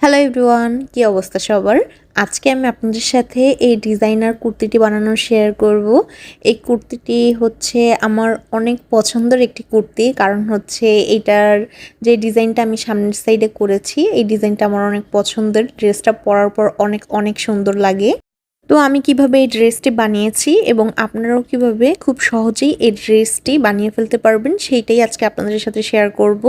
Hello everyone, কি অবস্থা সবার? আজকে আমি আপনাদের সাথে এই ডিজাইনার কুর্তিটি বানানো শেয়ার করব। এই কুর্তিটি হচ্ছে আমার অনেক পছন্দের একটি কুর্তি, কারণ হচ্ছে এটার যে ডিজাইনটা আমি সামনের সাইডে করেছি, এই ডিজাইনটা আমার অনেক পছন্দের। ড্রেসটা পরার পর অনেক অনেক সুন্দর লাগে। তো আমি কিভাবে এই ড্রেসটি বানিয়েছি এবং আপনারাও কিভাবে খুব সহজেই এই ড্রেসটি বানিয়ে ফেলতে পারবেন, সেইটাই আজকে আপনাদের সাথে শেয়ার করব।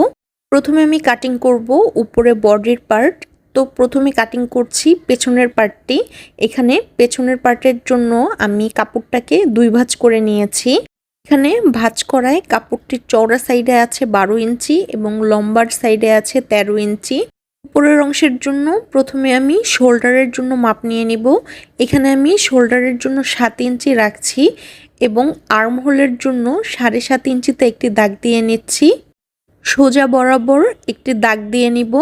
প্রথমে আমি কাটিং করব উপরে বডির পার্ট। তো প্রথমে কাটিং করছি পেছনের পার্টটি। এখানে পেছনের পার্টের জন্য আমি কাপড়টাকে 2 ভাঁজ করে নিয়েছি। এখানে ভাঁজ করায় কাপড়টির চওড়া সাইডে আছে 12 ইঞ্চি এবং লম্বার সাইডে আছে 13 ইঞ্চি। উপরের অংশের জন্য প্রথমে আমি শোল্ডারের জন্য মাপ নিয়ে নিব। এখানে আমি শোল্ডারের জন্য 7 ইঞ্চি রাখছি এবং আর্ম হোলের জন্য 7.5 ইঞ্চিতে একটি দাগ দিয়ে নিচ্ছি। সোজা বরাবর একটি দাগ দিয়ে নিব।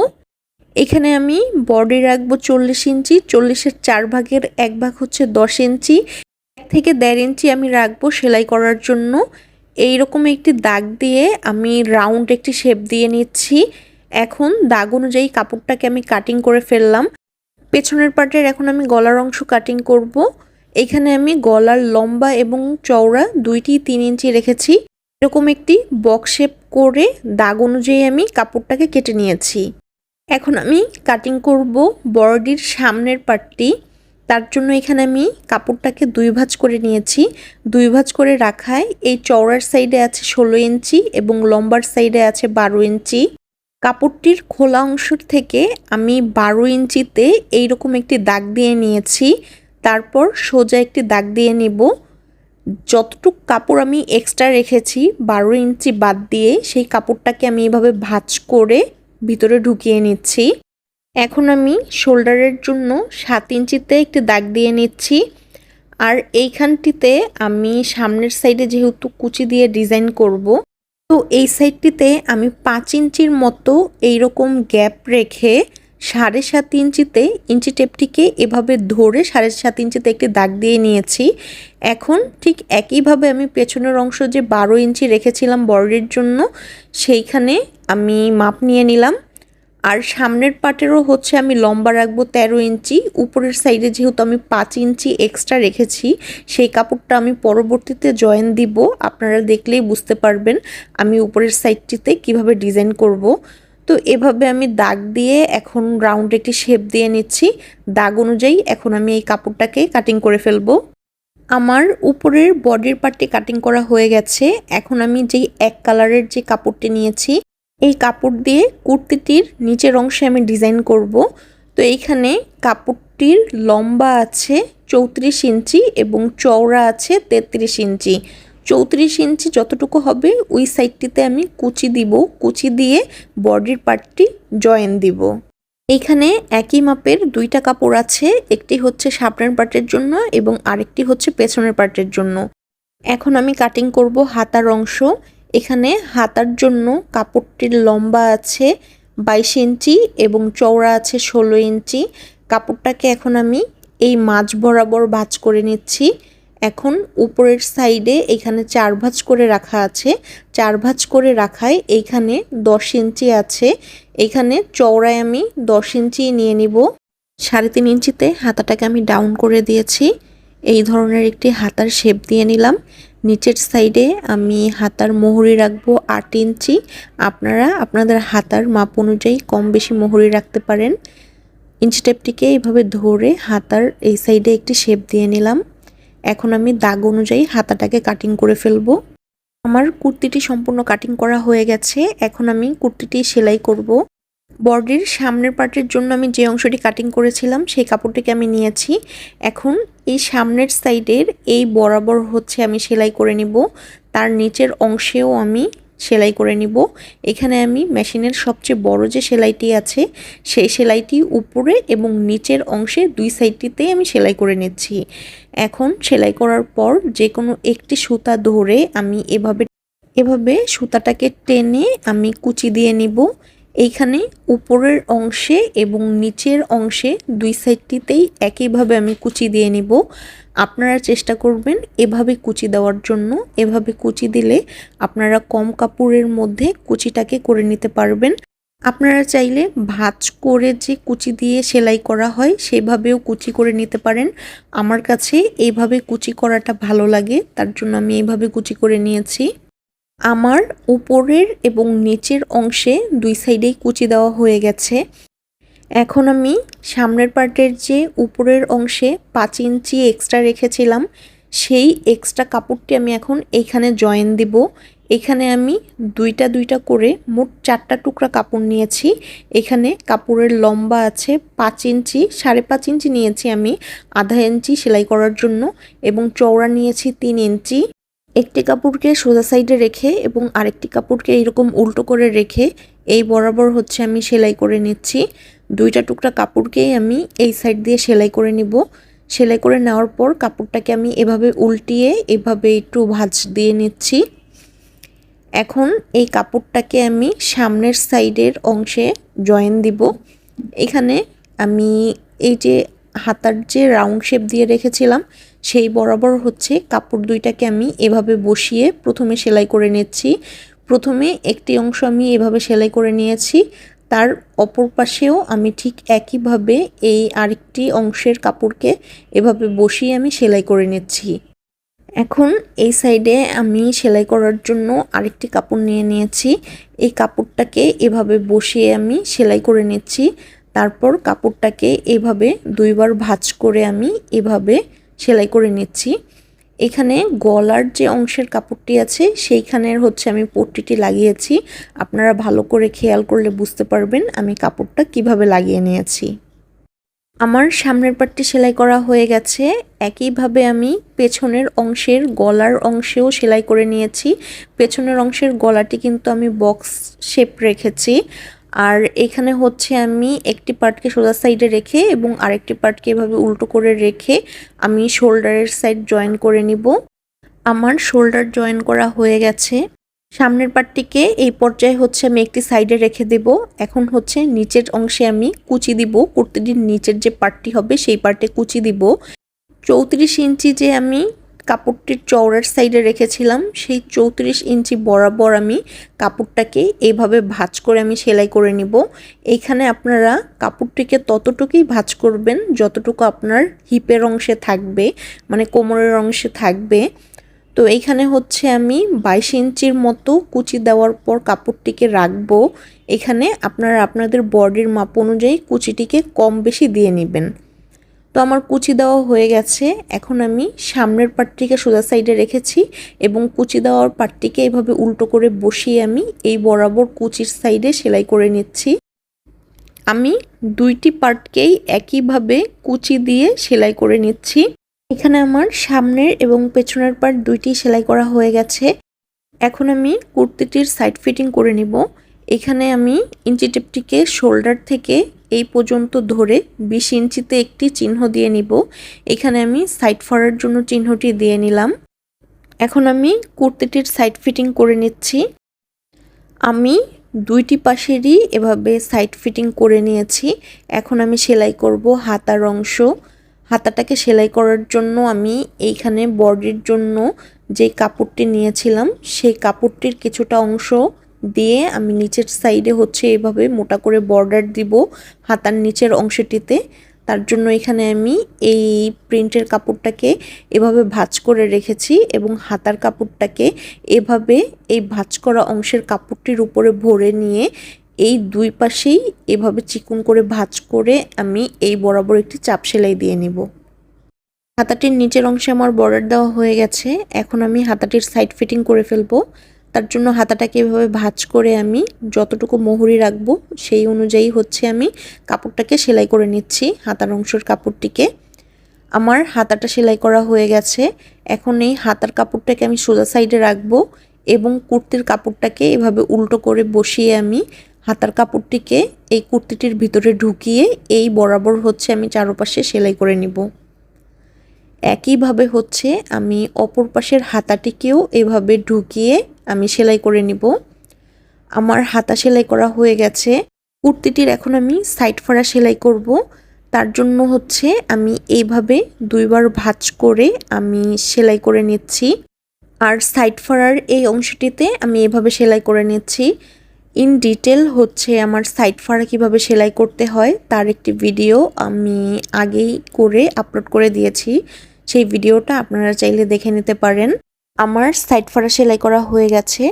এখানে আমি বডি রাখবো 40 ইঞ্চি, 40-এর 4 ভাগের 1 ভাগ হচ্ছে 10 ইঞ্চি। 1 থেকে 1.5 ইঞ্চি আমি রাখবো সেলাই করার জন্য। এইরকম একটি দাগ দিয়ে আমি রাউন্ড একটি শেপ দিয়ে নিচ্ছি। এখন দাগ অনুযায়ী কাপড়টাকে আমি কাটিং করে ফেললাম। পেছনের পার্টের এখন আমি গলার অংশ কাটিং করব। এখানে আমি গলার লম্বা এবং চওড়া দুইটি 3 ইঞ্চি রেখেছি। এরকম একটি বক্স শেপ করে দাগ অনুযায়ী আমি কাপড়টাকে কেটে নিয়েছি। এখন আমি কাটিং করব বডির সামনের পার্টটি। তার জন্য এখানে আমি কাপড়টাকে 2 ভাঁজ করে নিয়েছি। 2 ভাঁজ করে রাখায় এই চওড়ার সাইডে আছে 16 ইঞ্চি এবং লম্বার সাইডে আছে 12 ইঞ্চি। কাপড়টির খোলা অংশ থেকে আমি 12 ইঞ্চিতে এইরকম একটি দাগ দিয়ে নিয়েছি। তারপর সোজা একটি দাগ দিয়ে নিব। যতটুকু কাপড় আমি এক্সট্রা রেখেছি 12 ইঞ্চি বাদ দিয়ে, সেই কাপড়টাকে আমি এভাবে ভাঁজ করে ভিতরে ঢুকিয়ে নিচ্ছি। এখন আমি শোল্ডারের জন্য 7 ইঞ্চিতে একটি দাগ দিয়ে নিচ্ছি। আর এইখানটিতে আমি সামনের সাইডে যেহেতু কুচি দিয়ে ডিজাইন করব, তো এই সাইডটিতে আমি 5 ইঞ্চির মতো এইরকম গ্যাপ রেখে 7.5 ইঞ্চিতে ইঞ্চি টেপটিকে এভাবে ধরে 7.5 ইঞ্চিতে একটি দাগ দিয়ে নিয়েছি। এখন ঠিক একইভাবে আমি পেছনের অংশ যে 12 ইঞ্চি রেখেছিলাম বডির জন্য, সেইখানে আমি মাপ নিয়ে নিলাম। আর সামনের পার্টেরও হচ্ছে আমি লম্বা রাখবো 13 ইঞ্চি। উপরের সাইডে যেহেতু আমি 5 ইঞ্চি এক্সট্রা রেখেছি, সেই কাপড়টা আমি পরবর্তীতে জয়েন দিব। আপনারা দেখলেই বুঝতে পারবেন আমি উপরের সাইডটিতে কিভাবে ডিজাইন করব। তো এভাবে আমি দাগ দিয়ে এখন রাউন্ড একটি শেপ দিয়ে নিচ্ছি। দাগ অনুযায়ী এখন আমি এই কাপড়টাকে কাটিং করে ফেলবো। আমার উপরের বডির পার্টটি কাটিং করা হয়ে গেছে। এখন আমি যেই এক কালারের যে কাপড়টি নিয়েছি, এই কাপড় দিয়ে কুর্তিটির নিচের অংশে আমি ডিজাইন করব। তো এইখানে কাপড়টির লম্বা আছে 34 ইঞ্চি এবং চওড়া আছে 33 ইঞ্চি। 34 ইঞ্চি যতটুকু হবে ওই সাইডটিতে আমি কুচি দিব। কুচি দিয়ে বডির পার্টটি জয়েন দিব। এইখানে একই মাপের 2টা কাপড় আছে, একটি হচ্ছে সামনের পার্টের জন্য এবং আরেকটি হচ্ছে পেছনের পার্টের জন্য। এখন আমি কাটিং করব হাতার অংশ। এখানে হাতার জন্য কাপড়টির লম্বা আছে 22 ইঞ্চি এবং চওড়া আছে 16 ইঞ্চি। কাপড়টাকে এখন আমি এই মাঝ বরাবর ভাঁজ করে নিচ্ছি। এখন উপরের সাইডে এখানে 4 ভাঁজ করে রাখা আছে। 4 ভাঁজ করে রাখায় এইখানে 10 ইঞ্চি আছে। এখানে চওড়ায় আমি 10 ইঞ্চি নিয়ে নিব। 3.5 ইঞ্চিতে হাতাটাকে আমি ডাউন করে দিয়েছি। এই ধরনের একটি হাতার শেপ দিয়ে নিলাম। নিচের সাইডে আমি হাতার মোহরি রাখবো 8 ইঞ্চি। আপনারা আপনাদের হাতার মাপ অনুযায়ী কম বেশি মোহরি রাখতে পারেন। ইঞ্চি টেপটিকে এইভাবে ধরে হাতার এই সাইডে একটি শেপ দিয়ে নিলাম। এখন আমি দাগ অনুযায়ী হাতাটাকে কাটিং করে ফেলবো। আমার কুর্তিটি সম্পূর্ণ কাটিং করা হয়ে গেছে। এখন আমি কুর্তিটি সেলাই করব। বডির সামনের পার্টের জন্য আমি যে অংশটি কাটিং করেছিলাম সেই কাপড়টিকে আমি নিয়েছি। এখন এই সামনের সাইডের এই বরাবর হচ্ছে আমি সেলাই করে নিব। তার নিচের অংশেও আমি সেলাই করে নিব। এখানে আমি মেশিনের সবচেয়ে বড় যে সেলাইটি আছে সেই সেলাইটি উপরে এবং নিচের অংশে 2 সাইডটিতেই আমি সেলাই করে নিচ্ছি। এখন সেলাই করার পর যে কোনো একটি সুতা ধরে আমি এভাবে সুতাটাকে টেনে আমি কুচি দিয়ে নিব। এইখানে উপরের অংশে এবং নিচের অংশে 2 সাইডটিতেই একইভাবে আমি কুচি দিয়ে নিব। আপনারা চেষ্টা করবেন এভাবে কুচি দেওয়ার জন্য। এভাবে কুচি দিলে আপনারা কম কাপড়ের মধ্যে কুচিটাকে করে নিতে পারবেন। আপনারা চাইলে ভাঁজ করে যে কুচি দিয়ে সেলাই করা হয় সেভাবেও কুচি করে নিতে পারেন। আমার কাছে এইভাবে কুচি করাটা ভালো লাগে, তার জন্য আমি এইভাবে কুচি করে নিয়েছি। আমার উপরের এবং নিচের অংশে দুই সাইডেই কুচি দেওয়া হয়ে গেছে। এখন আমি সামনের পার্টের যে উপরের অংশে 5 ইঞ্চি এক্সট্রা রেখেছিলাম সেই এক্সট্রা কাপড়টি আমি এখন এইখানে জয়েন দিব। এখানে আমি দুইটা করে মোট 4টা টুকরা কাপড় নিয়েছি। এখানে কাপড়ের লম্বা আছে 5 ইঞ্চি, 5.5 ইঞ্চি নিয়েছি আমি আধা ইঞ্চি সেলাই করার জন্য, এবং চওড়া নিয়েছি 3 ইঞ্চি। একটি কাপড়কে সোজা সাইডে রেখে এবং আরেকটি কাপড়কে এরকম উল্টো করে রেখে এই বরাবর হচ্ছে আমি সেলাই করে নিচ্ছি। দুইটা টুকরা কাপড়কেই আমি এই সাইড দিয়ে সেলাই করে নিব। সেলাই করে নেওয়ার পর কাপড়টাকে আমি এভাবে উল্টিয়ে এভাবে একটু ভাঁজ দিয়ে নিচ্ছি। এখন এই কাপড়টাকে আমি সামনের সাইডের অংশে জয়েন দিব। এখানে আমি এই যে হাতার যে রাউন্ড শেপ দিয়ে রেখেছিলাম সেই বরাবর হচ্ছে কাপড় দুইটাকে আমি এভাবে বসিয়ে প্রথমে সেলাই করে নিচ্ছি। প্রথমে একটি অংশ আমি এভাবে সেলাই করে নিয়েছি, তার অপর পাশেও আমি ঠিক একইভাবে এই আরেকটি অংশের কাপড়কে এভাবে বসিয়ে আমি সেলাই করে নিচ্ছি। এখন এই সাইডে আমি সেলাই করার জন্য আরেকটি কাপড় নিয়ে নিয়েছি। এই কাপড়টাকে এভাবে বসিয়ে আমি সেলাই করে নিচ্ছি। তারপর কাপড়টাকে এভাবে দুইবার ভাঁজ করে আমি এভাবে সেলাই করে নিচ্ছি। এখানে গলার যে অংশের কাপড়টি আছে সেইখানের হচ্ছে আমি পট্টিটি লাগিয়েছি। আপনারা ভালো করে খেয়াল করলে বুঝতে পারবেন আমি কাপড়টা কিভাবে লাগিয়ে নিয়েছি। আমার সামনের পাটটি সেলাই করা হয়ে গেছে। একইভাবে আমি পেছনের অংশের গলার অংশেও সেলাই করে নিয়েছি। পেছনের অংশের গলাটি কিন্তু আমি বক্স শেপ রেখেছি। আর এখানে হচ্ছে আমি একটি পার্টকে সোজা সাইডে রেখে এবং আরেকটি পার্টকে এভাবে উল্টো করে রেখে আমি শোল্ডারের সাইড জয়েন করে নিব। আমার শোল্ডার জয়েন করা হয়ে গেছে। সামনের পার্টটিকে এই পর্যায়ে হচ্ছে আমি একটি সাইডে রেখে দেব। এখন হচ্ছে নিচের অংশে আমি কুচি দিব। কুর্তিটির নিচের যে পার্টটি হবে সেই পার্টে কুচি দিব। 34 ইঞ্চি যে আমি কাপড়টির চওড়ার সাইডে রেখেছিলাম সেই 34 ইঞ্চি বরাবর আমি কাপড়টাকে এইভাবে ভাঁজ করে আমি সেলাই করে নিব। এইখানে আপনারা কাপড়টিকে ততটুকুই ভাঁজ করবেন যতটুকু আপনার হিপের অংশে থাকবে, মানে কোমরের অংশে থাকবে। তো এইখানে হচ্ছে আমি 22 ইঞ্চির মতো কুচি দেওয়ার পর কাপড়টিকে রাখবো। এখানে আপনারা আপনাদের বডির মাপ অনুযায়ী কুচিটিকে কম বেশি দিয়ে নেবেন। তো আমার কুচি দেওয়া হয়ে গেছে। এখন আমি সামনের পাটটিকে সোজা সাইডে রেখেছি এবং কুচি দেওয়ার পাটটিকে এভাবে উল্টো করে বসিয়ে আমি এই বরাবর কুচির সাইডে সেলাই করে নিচ্ছি। আমি দুইটি পার্টকেই একইভাবে কুচি দিয়ে সেলাই করে নিচ্ছি। এখানে আমার সামনের এবং পেছনের পার্ট দুইটি সেলাই করা হয়ে গেছে। এখন আমি কুর্তিটির সাইড ফিটিং করে নিব। এখানে আমি ইঞ্চি টেপটিকে শোল্ডার থেকে এই পর্যন্ত ধরে 20 ইঞ্চিতে একটি চিহ্ন দিয়ে নিব। এখানে আমি সাইড ফরার জন্য চিহ্নটি দিয়ে নিলাম। এখন আমি কুর্তিটির সাইড ফিটিং করে নিচ্ছি। আমি দুইটি পাশেরই এভাবে সাইড ফিটিং করে নিয়েছি। এখন আমি সেলাই করব হাতার অংশ। হাতাটাকে সেলাই করার জন্য আমি এইখানে বডির জন্য যে কাপড়টি নিয়েছিলাম সেই কাপড়টির কিছুটা অংশ দিয়ে আমি নিচের সাইডে হচ্ছে এভাবে মোটা করে বর্ডার দিব হাতার নিচের অংশটিতে। তার জন্য এখানে আমি এই প্রিন্টের কাপড়টাকে এভাবে ভাঁজ করে রেখেছি এবং হাতার কাপড়টাকে এভাবে এই ভাঁজ করা অংশের কাপড়টির উপরে ভরে নিয়ে এই দুই পাশেই এভাবে চিকন করে ভাঁজ করে আমি এই বরাবর একটি চাপ সেলাই দিয়ে নিব। হাতাটির নিচের অংশে আমার বর্ডার দেওয়া হয়ে গেছে। এখন আমি হাতাটির সাইড ফিটিং করে ফেলবো। তার জন্য হাতাটাকে এভাবে ভাঁজ করে আমি যতটুকু মোহরি রাখবো সেই অনুযায়ী হচ্ছে আমি কাপড়টাকে সেলাই করে নিচ্ছি। হাতার অংশের কাপড়টিকে আমার হাতাটা সেলাই করা হয়ে গেছে। এখন এই হাতার কাপড়টাকে আমি সোজা সাইডে রাখবো এবং কুর্তির কাপড়টাকে এভাবে উল্টো করে বসিয়ে আমি হাতার কাপড়টিকে এই কুর্তিটির ভিতরে ঢুকিয়ে এই বরাবর হচ্ছে আমি চারপাশে সেলাই করে নিব। একইভাবে হচ্ছে আমি অপর পাশের হাতাটিকেও এভাবে ঢুকিয়ে আমি সেলাই করে নিব। আমার হাতা সেলাই করা হয়ে গেছে। কুর্তিটির এখন আমি সাইড ফাড়া সেলাই করব। তার জন্য হচ্ছে আমি এইভাবে দুইবার ভাঁজ করে আমি সেলাই করে নিচ্ছি। আর সাইড ফাড়ার এই অংশটিতে আমি এভাবে সেলাই করে নিচ্ছি। ইন ডিটেল হচ্ছে আমার সাইড ফাড়া কীভাবে সেলাই করতে হয় তার একটি ভিডিও আমি আগেই করে আপলোড করে দিয়েছি। সেই ভিডিওটা আপনারা চাইলে দেখে নিতে পারেন। আমার সাইড ফাড়া সেলাই করা হয়ে গেছে।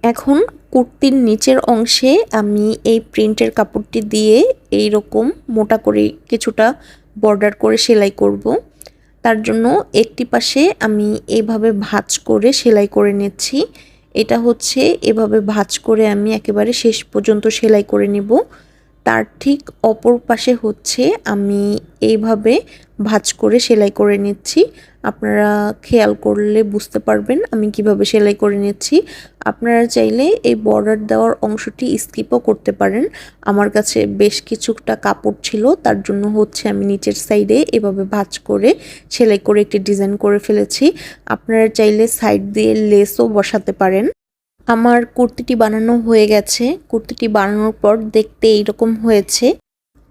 এখন কুর্তির নিচের অংশে আমি এই প্রিন্টের কাপড়টি দিয়ে এই রকম মোটা করে কিছুটা বর্ডার করে সেলাই করব। তার জন্য একটি পাশে আমি এইভাবে ভাঁজ করে সেলাই করে নিচ্ছি। এটা হচ্ছে এভাবে ভাঁজ করে আমি একেবারে শেষ পর্যন্ত সেলাই করে নিব। তার ঠিক অপর পাশে হচ্ছে আমি এইভাবে ভাঁজ করে সেলাই করে নিচ্ছি। আপনারা খেয়াল করলে বুঝতে পারবেন আমি কিভাবে সেলাই করে নিচ্ছি। আপনারা চাইলে এই বর্ডার দেওয়ার অংশটি স্কিপও করতে পারেন। আমার কাছে বেশ কিছুটা কাপড় ছিল, তার জন্য হচ্ছে আমি নিচের সাইডে এভাবে ভাঁজ করে সেলাই করে একটি ডিজাইন করে ফেলেছি। আপনারা চাইলে সাইড দিয়ে লেসও বসাতে পারেন। আমার কুর্তিটি বানানো হয়ে গেছে। কুর্তিটি বানানোর পর দেখতে এইরকম হয়েছে।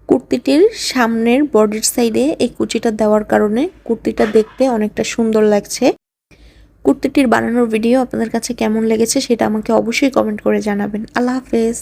কুর্তিটির সামনের বডির সাইডে এই কুচিটা দেওয়ার কারণে কুর্তিটা দেখতে অনেকটা সুন্দর লাগছে। কুর্তিটির বানানোর ভিডিও আপনাদের কাছে কেমন লেগেছে সেটা আমাকে অবশ্যই কমেন্ট করে জানাবেন। আল্লাহ হাফেজ।